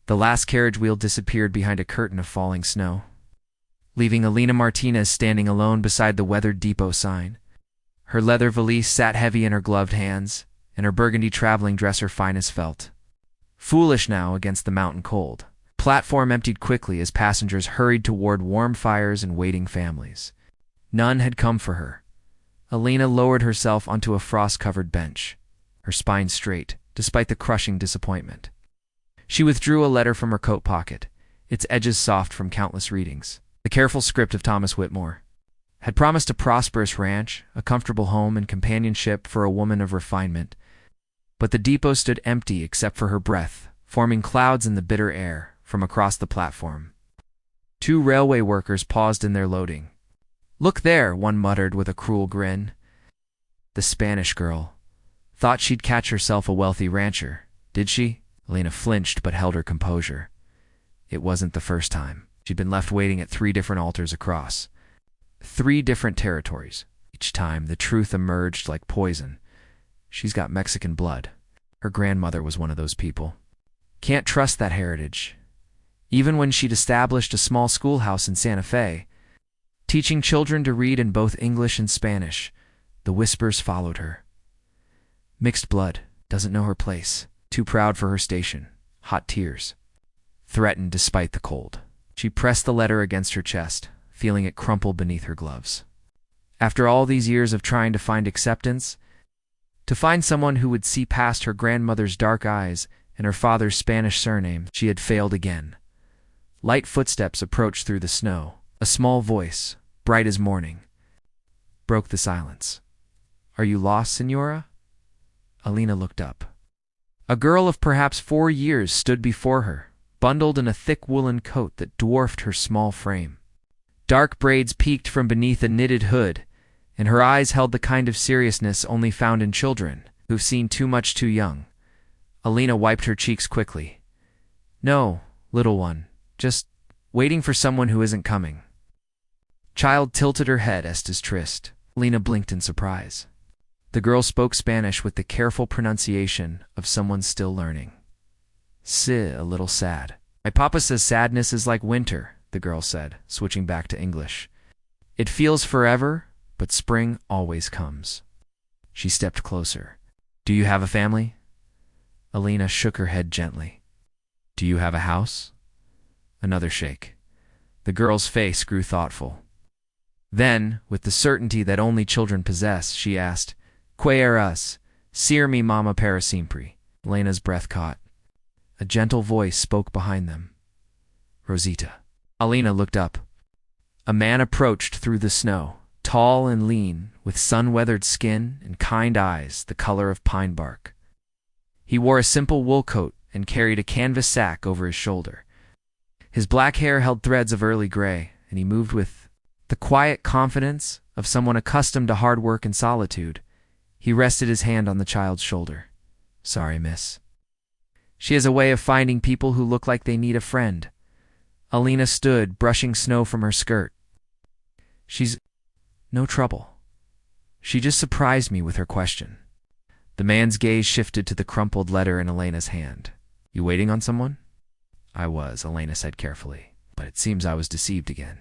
The last carriage wheel disappeared behind a curtain of falling snow, leaving Alina Martinez standing alone beside the weathered depot sign. Her leather valise sat heavy in her gloved hands, and her burgundy traveling dress her finest felt. Foolish now against the mountain cold. Platform emptied quickly as passengers hurried toward warm fires and waiting families. None had come for her. Alina lowered herself onto a frost-covered bench, her spine straight, despite the crushing disappointment. She withdrew a letter from her coat pocket, its edges soft from countless readings. The careful script of Thomas Whitmore had promised a prosperous ranch, a comfortable home, and companionship for a woman of refinement. But the depot stood empty except for her breath, forming clouds in the bitter air from across the platform. 2 railway workers paused in their loading. "Look there," one muttered with a cruel grin. The Spanish girl. Thought she'd catch herself a wealthy rancher, did she? Alina flinched but held her composure. It wasn't the first time. She'd been left waiting at 3 different altars across 3 different territories. Each time, the truth emerged like poison. She's got Mexican blood. Her grandmother was one of those people. Can't trust that heritage. Even when she'd established a small schoolhouse in Santa Fe, teaching children to read in both English and Spanish, the whispers followed her. Mixed blood, doesn't know her place, too proud for her station, hot tears. Threatened despite the cold. She pressed the letter against her chest, feeling it crumple beneath her gloves. After all these years of trying to find acceptance, to find someone who would see past her grandmother's dark eyes and her father's Spanish surname, she had failed again. Light footsteps approached through the snow. A small voice, bright as morning, broke the silence. "Are you lost, Senora?" Alina looked up. A girl of perhaps 4 years stood before her, bundled in a thick woolen coat that dwarfed her small frame. Dark braids peeked from beneath a knitted hood, and her eyes held the kind of seriousness only found in children who've seen too much too young. Alina wiped her cheeks quickly. "No, little one, just waiting for someone who isn't coming." Child tilted her head Estes Trist. Alina blinked in surprise. The girl spoke Spanish with the careful pronunciation of someone still learning. A little sad. "My papa says sadness is like winter," the girl said, switching back to English. "It feels forever, but spring always comes." She stepped closer. "Do you have a family?" Alina shook her head gently. "Do you have a house?" Another shake. The girl's face grew thoughtful. Then, with the certainty that only children possess, she asked, "Que eras? Sir mi mama para siempre." Alina's breath caught. A gentle voice spoke behind them. "Rosita." Alina looked up. A man approached through the snow, tall and lean, with sun-weathered skin and kind eyes the color of pine bark. He wore a simple wool coat and carried a canvas sack over his shoulder. His black hair held threads of early gray, and he moved with the quiet confidence of someone accustomed to hard work and solitude. He rested his hand on the child's shoulder. "Sorry, miss. She has a way of finding people who look like they need a friend." Alina stood, brushing snow from her skirt. "She's no trouble. She just surprised me with her question." The man's gaze shifted to the crumpled letter in Alina's hand. "You waiting on someone?" "I was," Alina said carefully, "but it seems I was deceived again."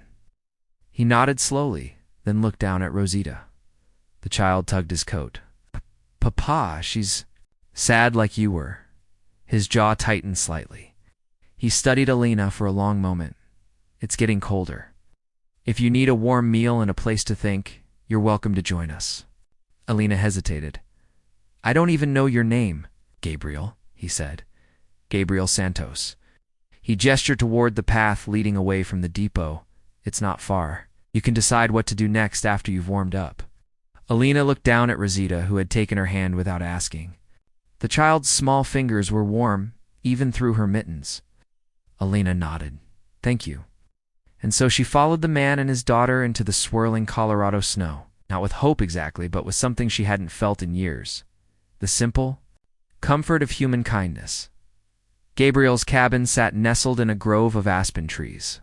He nodded slowly, then looked down at Rosita. The child tugged his coat. "Papa, she's sad like you were." His jaw tightened slightly. He studied Alina for a long moment. "It's getting colder. If you need a warm meal and a place to think, you're welcome to join us." Alina hesitated. "I don't even know your name." "Gabriel," he said. "Gabriel Santos." He gestured toward the path leading away from the depot. "It's not far. You can decide what to do next after you've warmed up." Alina looked down at Rosita, who had taken her hand without asking. The child's small fingers were warm, even through her mittens. Alina nodded. "Thank you." And so she followed the man and his daughter into the swirling Colorado snow, not with hope exactly, but with something she hadn't felt in years. The simple comfort of human kindness. Gabriel's cabin sat nestled in a grove of aspen trees.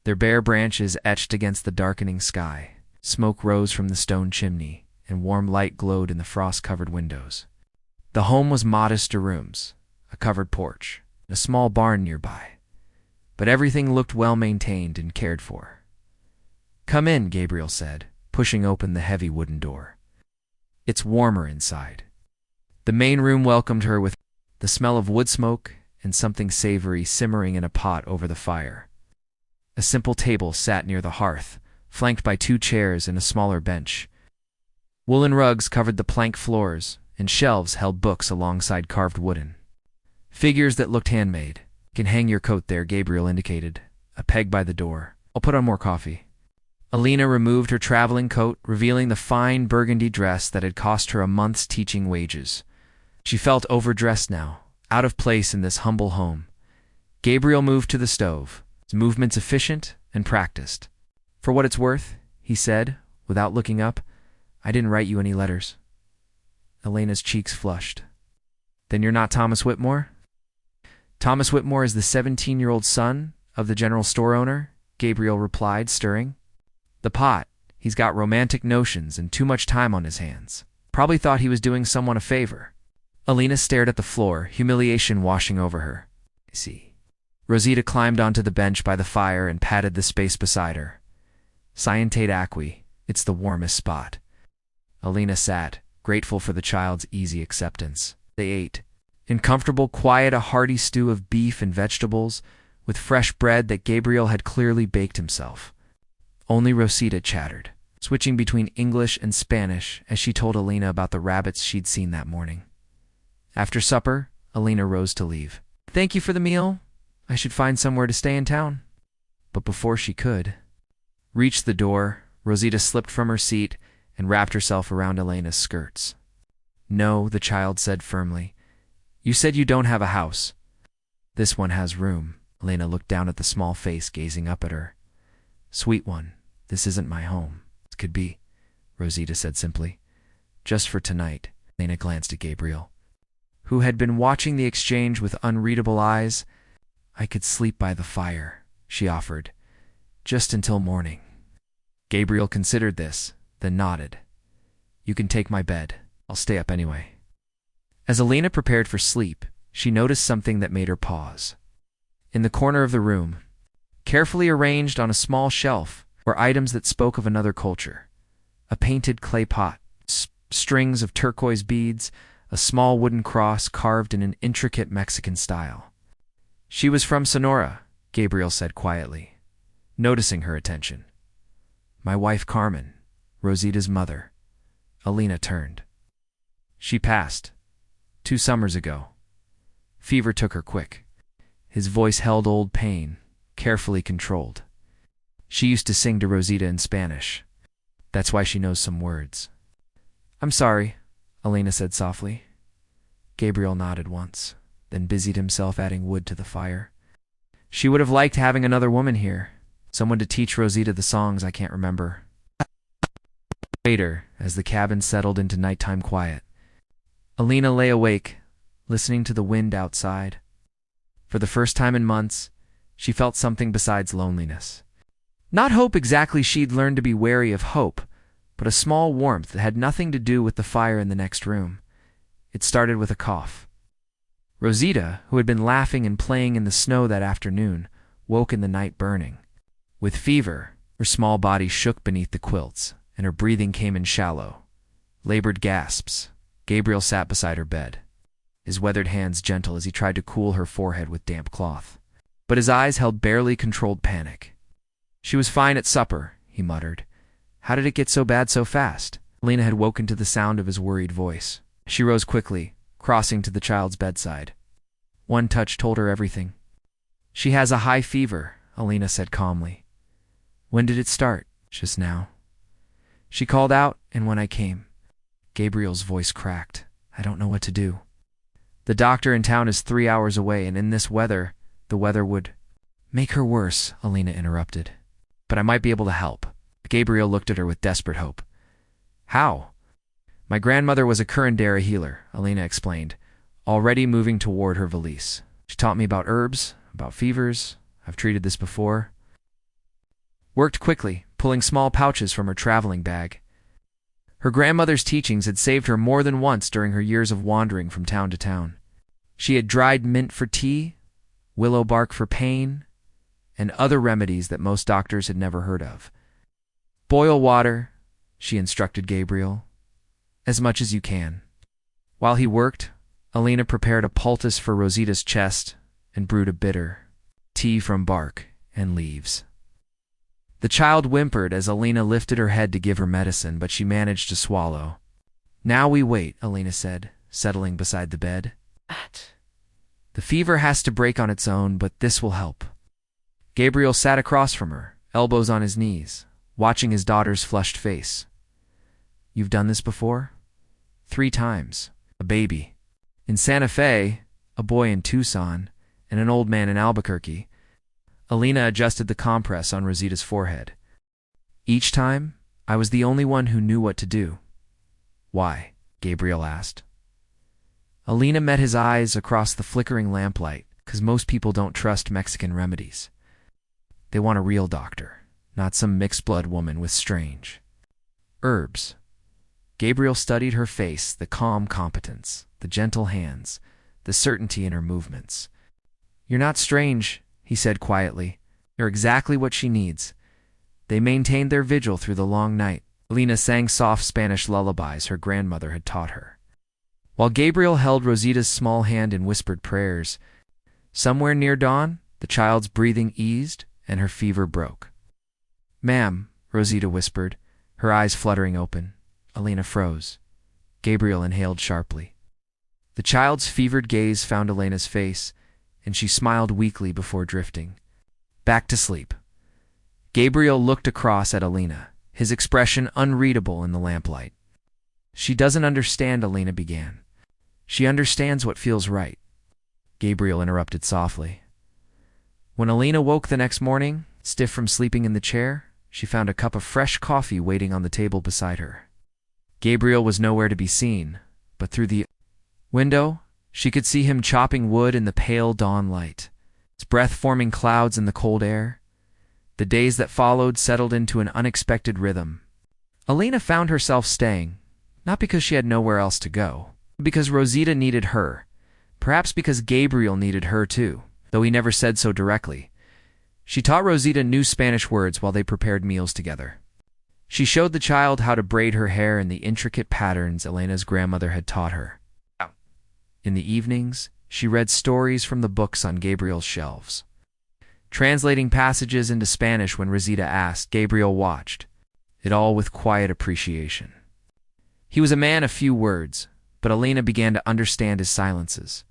Their bare branches etched against the darkening sky. Smoke rose from the stone chimney, and warm light glowed in the frost-covered windows. The home was modest to rooms, a covered porch, a small barn nearby, but everything looked well maintained and cared for. "Come in," Gabriel said, pushing open the heavy wooden door. "It's warmer inside." The main room welcomed her with the smell of wood smoke and something savory simmering in a pot over the fire. A simple table sat near the hearth, flanked by 2 chairs and a smaller bench. Woolen rugs covered the plank floors, and shelves held books alongside carved wooden figures that looked handmade. "Can hang your coat there," Gabriel indicated, a peg by the door. "I'll put on more coffee." Alina removed her traveling coat, revealing the fine burgundy dress that had cost her a month's teaching wages. She felt overdressed now, out of place in this humble home. Gabriel moved to the stove, his movements efficient and practiced. "For what it's worth," he said, without looking up, "I didn't write you any letters." Elena's cheeks flushed. "Then you're not Thomas Whitmore?" "Thomas Whitmore is the 17-year-old son of the general store owner," Gabriel replied, stirring. "The pot. He's got romantic notions and too much time on his hands. Probably thought he was doing someone a favor." Alina stared at the floor, humiliation washing over her. "I see." Rosita climbed onto the bench by the fire and patted the space beside her. "Scientate acqui. It's the warmest spot." Alina sat, grateful for the child's easy acceptance. They ate. In comfortable quiet, a hearty stew of beef and vegetables, with fresh bread that Gabriel had clearly baked himself. Only Rosita chattered, switching between English and Spanish as she told Alina about the rabbits she'd seen that morning. After supper, Alina rose to leave. "Thank you for the meal. I should find somewhere to stay in town." But before she could reach the door, Rosita slipped from her seat and wrapped herself around Elena's skirts. "No," the child said firmly. "You said you don't have a house." "This one has room." Elena looked down at the small face gazing up at her. "Sweet one, this isn't my home." "It could be," Rosita said simply. "Just for tonight." Elena glanced at Gabriel, who had been watching the exchange with unreadable eyes. "I could sleep by the fire," she offered, "just until morning." Gabriel considered this, then nodded. "You can take my bed. I'll stay up anyway." As Alina prepared for sleep, she noticed something that made her pause. In the corner of the room, carefully arranged on a small shelf, were items that spoke of another culture. A painted clay pot, strings of turquoise beads, a small wooden cross carved in an intricate Mexican style. "She was from Sonora," Gabriel said quietly, noticing her attention. "My wife Carmen, Rosita's mother." Alina turned. "She passed 2 summers ago. Fever took her quick." His voice held old pain, carefully controlled. "She used to sing to Rosita in Spanish. That's why she knows some words." "I'm sorry," Alina said softly. Gabriel nodded once, then busied himself adding wood to the fire. "She would have liked having another woman here, someone to teach Rosita the songs I can't remember." Later, as the cabin settled into nighttime quiet, Alina lay awake, listening to the wind outside. For the first time in months, she felt something besides loneliness. Not hope exactly. She'd learned to be wary of hope, but a small warmth that had nothing to do with the fire in the next room. It started with a cough. Rosita, who had been laughing and playing in the snow that afternoon, woke in the night burning. With fever, her small body shook beneath the quilts, and her breathing came in shallow, labored gasps. Gabriel sat beside her bed, his weathered hands gentle as he tried to cool her forehead with damp cloth. But his eyes held barely controlled panic. "She was fine at supper," he muttered. "How did it get so bad so fast?" Alina had woken to the sound of his worried voice. She rose quickly, crossing to the child's bedside. One touch told her everything. "She has a high fever," Alina said calmly. "When did it start?" "Just now." She called out, and when I came. Gabriel's voice cracked. "I don't know what to do." "The doctor in town is 3 hours away, and in this weather, the weather would—" "Make her worse," Alina interrupted. "But I might be able to help." Gabriel looked at her with desperate hope. "How?" "My grandmother was a curandera healer," Alina explained, already moving toward her valise. "She taught me about herbs, about fevers. I've treated this before." Worked quickly, pulling small pouches from her traveling bag. Her grandmother's teachings had saved her more than once during her years of wandering from town to town. She had dried mint for tea, willow bark for pain, and other remedies that most doctors had never heard of. Boil water, she instructed Gabriel, as much as you can. While he worked, Alina prepared a poultice for Rosita's chest and brewed a bitter tea from bark and leaves. The child whimpered as Alina lifted her head to give her medicine, but she managed to swallow. Now we wait, Alina said, settling beside the bed. The fever has to break on its own, but this will help. Gabriel sat across from her, elbows on his knees, watching his daughter's flushed face. You've done this before? 3 times. A baby in Santa Fe, a boy in Tucson, and an old man in Albuquerque. Alina adjusted the compress on Rosita's forehead. Each time, I was the only one who knew what to do. Why? Gabriel asked. Alina met his eyes across the flickering lamplight, because most people don't trust Mexican remedies. They want a real doctor, not some mixed-blood woman with strange herbs. Gabriel studied her face, the calm competence, the gentle hands, the certainty in her movements. You're not strange, he said quietly. You're exactly what she needs. They maintained their vigil through the long night. Alina sang soft Spanish lullabies her grandmother had taught her, while Gabriel held Rosita's small hand and whispered prayers. Somewhere near dawn, the child's breathing eased and her fever broke. Ma'am, Rosita whispered, her eyes fluttering open. Alina froze. Gabriel inhaled sharply. The child's fevered gaze found Alina's face, and she smiled weakly before drifting back to sleep. Gabriel looked across at Alina, his expression unreadable in the lamplight. She doesn't understand, Alina began. She understands what feels right. Gabriel interrupted softly. When Alina woke the next morning, stiff from sleeping in the chair, she found a cup of fresh coffee waiting on the table beside her. Gabriel was nowhere to be seen, but through the window, she could see him chopping wood in the pale dawn light, his breath forming clouds in the cold air. The days that followed settled into an unexpected rhythm. Alina found herself staying, not because she had nowhere else to go, but because Rosita needed her, perhaps because Gabriel needed her too, though he never said so directly. She taught Rosita new Spanish words while they prepared meals together. She showed the child how to braid her hair in the intricate patterns Elena's grandmother had taught her. In the evenings, she read stories from the books on Gabriel's shelves. Translating passages into Spanish when Rosita asked, Gabriel watched, it all with quiet appreciation. He was a man of few words, but Alina began to understand his silences,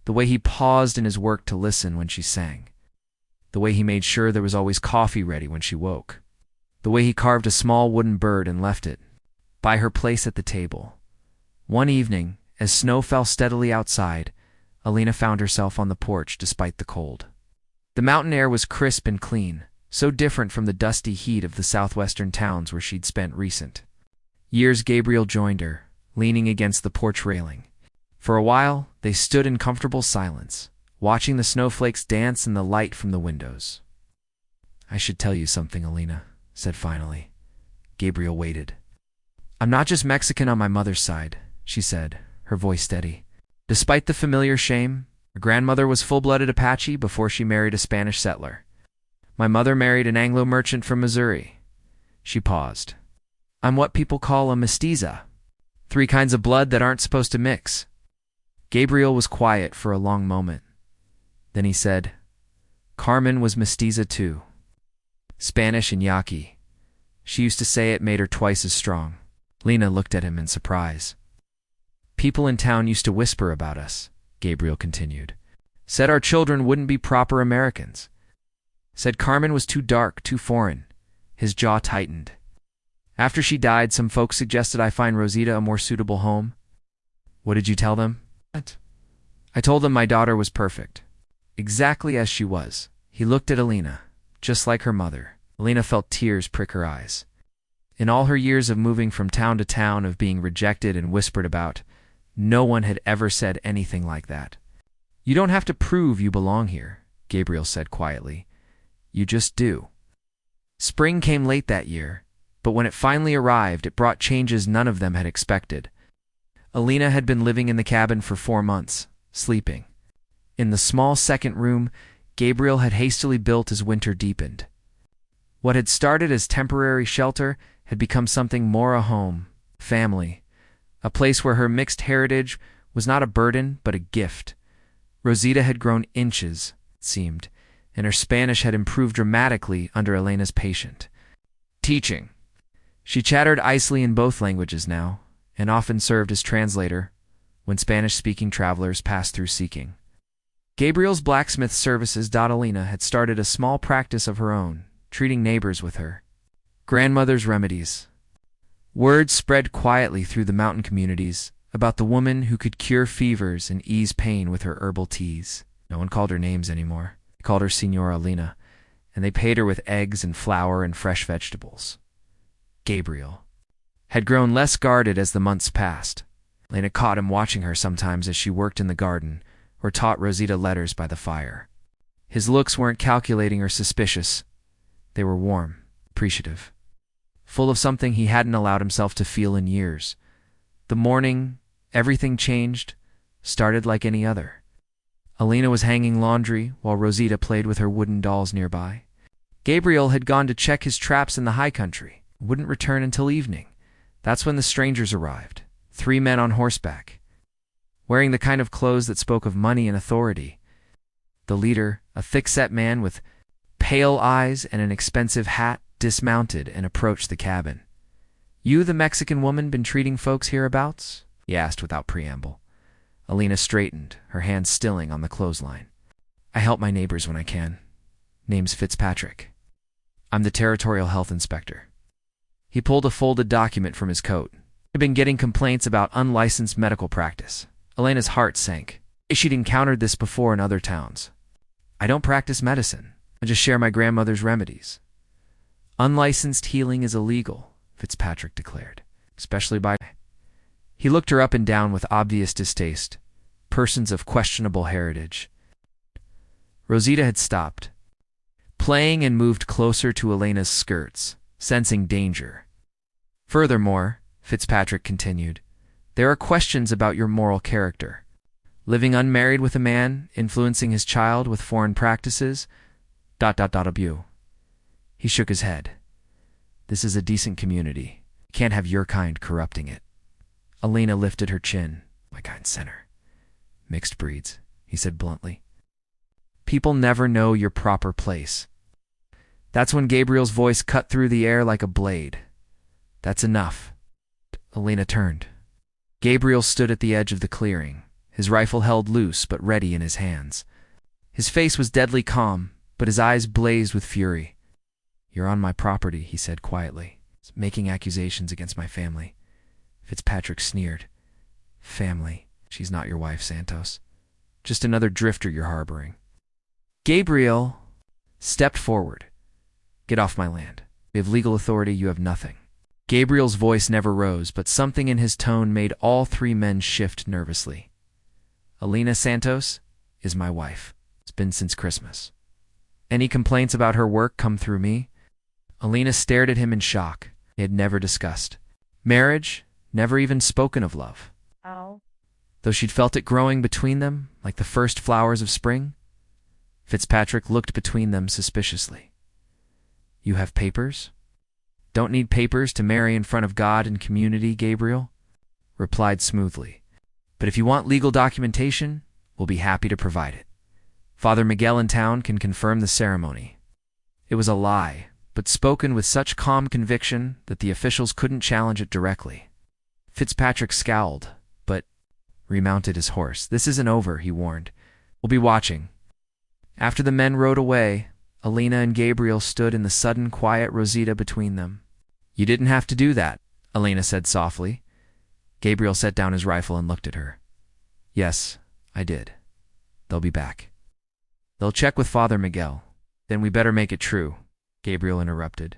the way he paused in his work to listen when she sang, the way he made sure there was always coffee ready when she woke, the way he carved a small wooden bird and left it by her place at the table. One evening, as snow fell steadily outside, Alina found herself on the porch despite the cold. The mountain air was crisp and clean, so different from the dusty heat of the southwestern towns where she'd spent recent years. Gabriel joined her, leaning against the porch railing. For a while, they stood in comfortable silence, watching the snowflakes dance in the light from the windows. I should tell you something, Alina said finally. Gabriel waited. I'm not just Mexican on my mother's side, she said, her voice steady. Despite the familiar shame, her grandmother was full-blooded Apache before she married a Spanish settler. My mother married an Anglo merchant from Missouri. She paused. I'm what people call a mestiza. 3 kinds of blood that aren't supposed to mix. Gabriel was quiet for a long moment. Then he said, Carmen was mestiza too. Spanish and Yaqui. She used to say it made her twice as strong. Lena looked at him in surprise. People in town used to whisper about us, Gabriel continued. Said our children wouldn't be proper Americans. Said Carmen was too dark, too foreign. His jaw tightened. After she died, some folks suggested I find Rosita a more suitable home. What did you tell them? I told them my daughter was perfect. Exactly as she was. He looked at Alina, just like her mother. Alina felt tears prick her eyes. In all her years of moving from town to town, of being rejected and whispered about, no one had ever said anything like that. You don't have to prove you belong here, Gabriel said quietly. You just do. Spring came late that year, but when it finally arrived, it brought changes none of them had expected. Alina had been living in the cabin for 4 months, sleeping In the small second room, Gabriel had hastily built as winter deepened. What had started as temporary shelter had become something more: a home, family, a place where her mixed heritage was not a burden but a gift. Rosita had grown inches, it seemed, and her Spanish had improved dramatically under Elena's patient teaching. She chattered icily in both languages now, and often served as translator when Spanish-speaking travelers passed through seeking. Gabriel's blacksmith services. Elena had started a small practice of her own, treating neighbors with her grandmother's remedies. Word spread quietly through the mountain communities about the woman who could cure fevers and ease pain with her herbal teas. No one called her names anymore. They called her Senora Elena, and they paid her with eggs and flour and fresh vegetables. Gabriel had grown less guarded as the months passed. Elena caught him watching her sometimes as she worked in the garden or taught Rosita letters by the fire. His looks weren't calculating or suspicious. They were warm, appreciative, full of something he hadn't allowed himself to feel in years. The morning everything changed started like any other. Elena was hanging laundry while Rosita played with her wooden dolls nearby. Gabriel had gone to check his traps in the high country, wouldn't return until evening. That's when the strangers arrived, 3 men on horseback, wearing the kind of clothes that spoke of money and authority. The leader, a thick-set man with pale eyes and an expensive hat, dismounted and approached the cabin. "You the Mexican woman been treating folks hereabouts?" he asked without preamble. Elena straightened, her hands stilling on the clothesline. "I help my neighbors when I can. Name's Fitzpatrick. I'm the territorial health inspector." He pulled a folded document from his coat. He'd been getting complaints about unlicensed medical practice. Elena's heart sank. She'd encountered this before in other towns. "I don't practice medicine. I just share my grandmother's remedies." "Unlicensed healing is illegal," Fitzpatrick declared, "especially by—" He looked her up and down with obvious distaste. "Persons of questionable heritage." Rosita had stopped playing and moved closer to Elena's skirts, sensing danger. "Furthermore," Fitzpatrick continued, "there are questions about your moral character. Living unmarried with a man, influencing his child with foreign practices, ... Abuse." He shook his head. "This is a decent community. You can't have your kind corrupting it." Elena lifted her chin. "My kind center. Mixed breeds," he said bluntly. "People never know your proper place." That's when Gabriel's voice cut through the air like a blade. "That's enough." Elena turned. Gabriel stood at the edge of the clearing, his rifle held loose but ready in his hands. His face was deadly calm, but his eyes blazed with fury. "You're on my property," he said quietly, "making accusations against my family." Fitzpatrick sneered. "Family? She's not your wife, Santos. Just another drifter you're harboring." Gabriel stepped forward. "Get off my land. We have legal authority, you have nothing." Gabriel's voice never rose, but something in his tone made all 3 men shift nervously. "Elena Santos is my wife. It's been since Christmas. Any complaints about her work come through me." Elena stared at him in shock. They had never discussed marriage, never even spoken of love. Oh. Though she'd felt it growing between them, like the first flowers of spring. Fitzpatrick looked between them suspiciously. "You have papers?" "Don't need papers to marry in front of God and community," Gabriel replied smoothly. "But if you want legal documentation, we'll be happy to provide it. Father Miguel in town can confirm the ceremony." It was a lie, but spoken with such calm conviction that the officials couldn't challenge it directly. Fitzpatrick scowled, but remounted his horse. "This isn't over," he warned. "We'll be watching." After the men rode away, Elena and Gabriel stood in the sudden quiet, Rosita between them. "You didn't have to do that," Elena said softly. Gabriel set down his rifle and looked at her. "Yes, I did. They'll be back. They'll check with Father Miguel. Then we better make it true," Gabriel interrupted.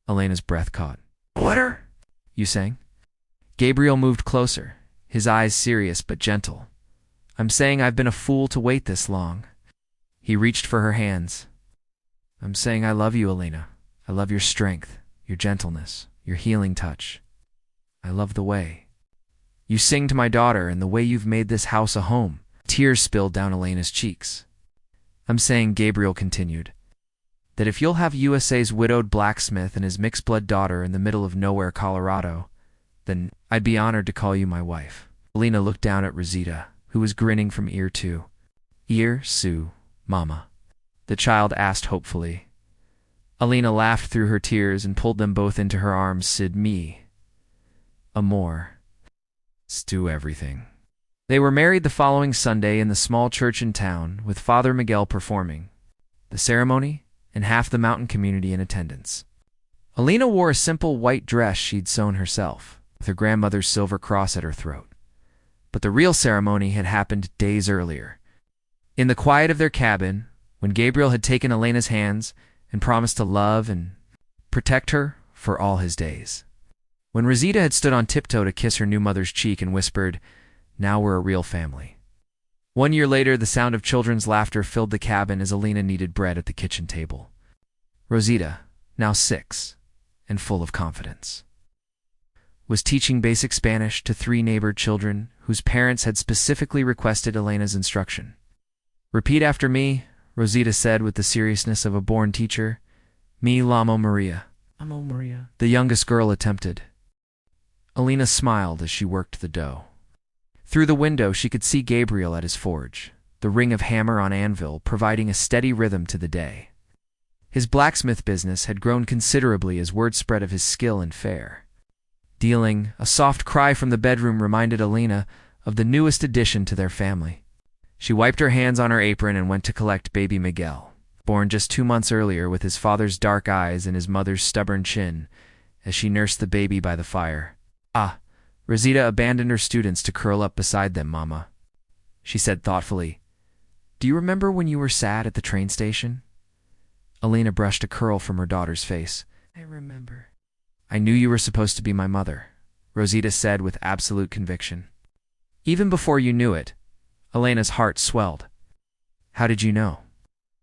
Elena's breath caught. "What are you saying?" Gabriel moved closer, his eyes serious but gentle. "I'm saying I've been a fool to wait this long." He reached for her hands. "I'm saying I love you, Elena. I love your strength, your gentleness, your healing touch. I love the way you sing to my daughter and the way you've made this house a home." Tears spilled down Elena's cheeks. "I'm saying," Gabriel continued, "that if you'll have USA's widowed blacksmith and his mixed-blood daughter in the middle of nowhere, Colorado, then I'd be honored to call you my wife." Elena looked down at Rosita, who was grinning from ear to ear. "Sue, Mama?" the child asked hopefully. Elena laughed through her tears and pulled them both into her arms. "Sid, me. Amor. Stu, everything." They were married the following Sunday in the small church in town, with Father Miguel performing the ceremony and half the mountain community in attendance. Elena wore a simple white dress she'd sewn herself, with her grandmother's silver cross at her throat. But the real ceremony had happened days earlier. In the quiet of their cabin, when Gabriel had taken Elena's hands and promised to love and protect her for all his days. When Rosita had stood on tiptoe to kiss her new mother's cheek and whispered, "Now we're a real family." 1 year later, the sound of children's laughter filled the cabin as Elena kneaded bread at the kitchen table. Rosita, now 6, and full of confidence, was teaching basic Spanish to 3 neighbor children whose parents had specifically requested Elena's instruction. "Repeat after me," Rosita said with the seriousness of a born teacher. "Me llamo Maria." "Amo Maria," the youngest girl attempted. Elena smiled as she worked the dough. Through the window, she could see Gabriel at his forge, the ring of hammer on anvil providing a steady rhythm to the day. His blacksmith business had grown considerably as word spread of his skill and fare. Dealing, a soft cry from the bedroom reminded Elena of the newest addition to their family. She wiped her hands on her apron and went to collect baby Miguel, born just 2 months earlier with his father's dark eyes and his mother's stubborn chin, as she nursed the baby by the fire. "Ah." Rosita abandoned her students to curl up beside them. "Mama," she said thoughtfully, "do you remember when you were sad at the train station?" Elena brushed a curl from her daughter's face. "I remember." "I knew you were supposed to be my mother," Rosita said with absolute conviction. "Even before you knew it." Elena's heart swelled. "How did you know?"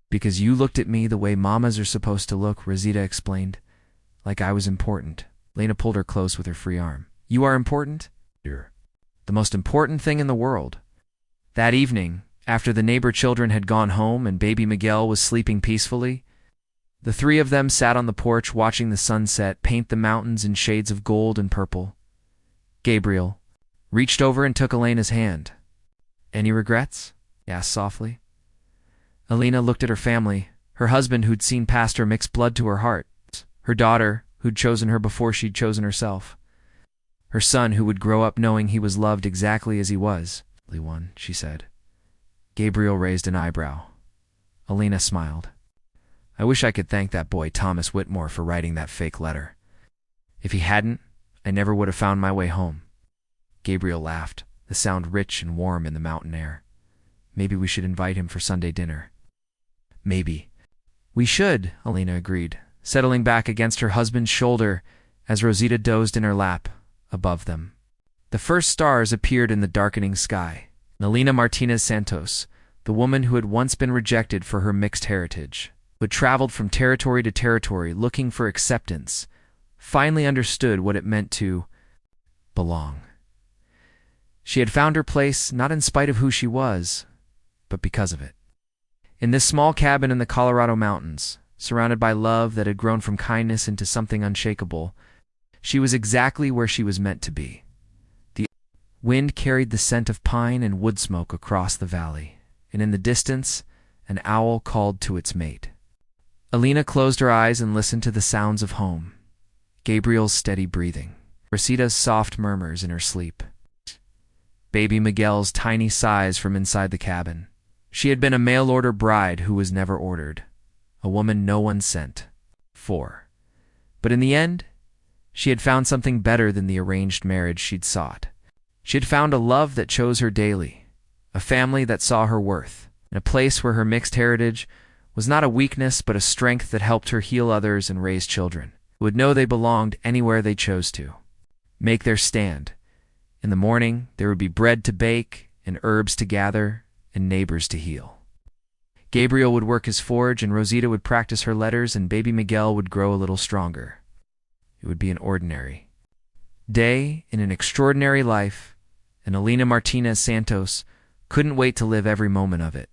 "Because you looked at me the way mamas are supposed to look," Rosita explained. "Like I was important." Elena pulled her close with her free arm. "You are important? You're the most important thing in the world." That evening, after the neighbor children had gone home and baby Miguel was sleeping peacefully, the 3 of them sat on the porch watching the sunset paint the mountains in shades of gold and purple. Gabriel reached over and took Elena's hand. "Any regrets?" he asked softly. Elena looked at her family, her husband who'd seen past her mixed blood to her heart, her daughter who'd chosen her before she'd chosen herself, her son who would grow up knowing he was loved exactly as he was. "Only one," she said. Gabriel raised an eyebrow. Elena smiled. "I wish I could thank that boy Thomas Whitmore for writing that fake letter. If he hadn't, I never would have found my way home." Gabriel laughed, the sound rich and warm in the mountain air. "Maybe we should invite him for Sunday dinner." "Maybe we should," Elena agreed, settling back against her husband's shoulder as Rosita dozed in her lap above them. The first stars appeared in the darkening sky. Elena Martinez Santos, the woman who had once been rejected for her mixed heritage, who had traveled from territory to territory looking for acceptance, finally understood what it meant to belong. She had found her place not in spite of who she was, but because of it. In this small cabin in the Colorado mountains, surrounded by love that had grown from kindness into something unshakable, she was exactly where she was meant to be. The wind carried the scent of pine and wood smoke across the valley, and in the distance, an owl called to its mate. Elena closed her eyes and listened to the sounds of home. Gabriel's steady breathing, Rosita's soft murmurs in her sleep, baby Miguel's tiny sighs from inside the cabin. She had been a mail-order bride who was never ordered, a woman no one sent for. But in the end, she had found something better than the arranged marriage she'd sought. She had found a love that chose her daily, a family that saw her worth, and a place where her mixed heritage was not a weakness but a strength that helped her heal others and raise children who would know they belonged anywhere they chose to. Make their stand. In the morning, there would be bread to bake and herbs to gather and neighbors to heal. Gabriel would work his forge and Rosita would practice her letters and baby Miguel would grow a little stronger. It would be an ordinary day in an extraordinary life, and Elena Martinez Santos Couldn't wait to live every moment of it.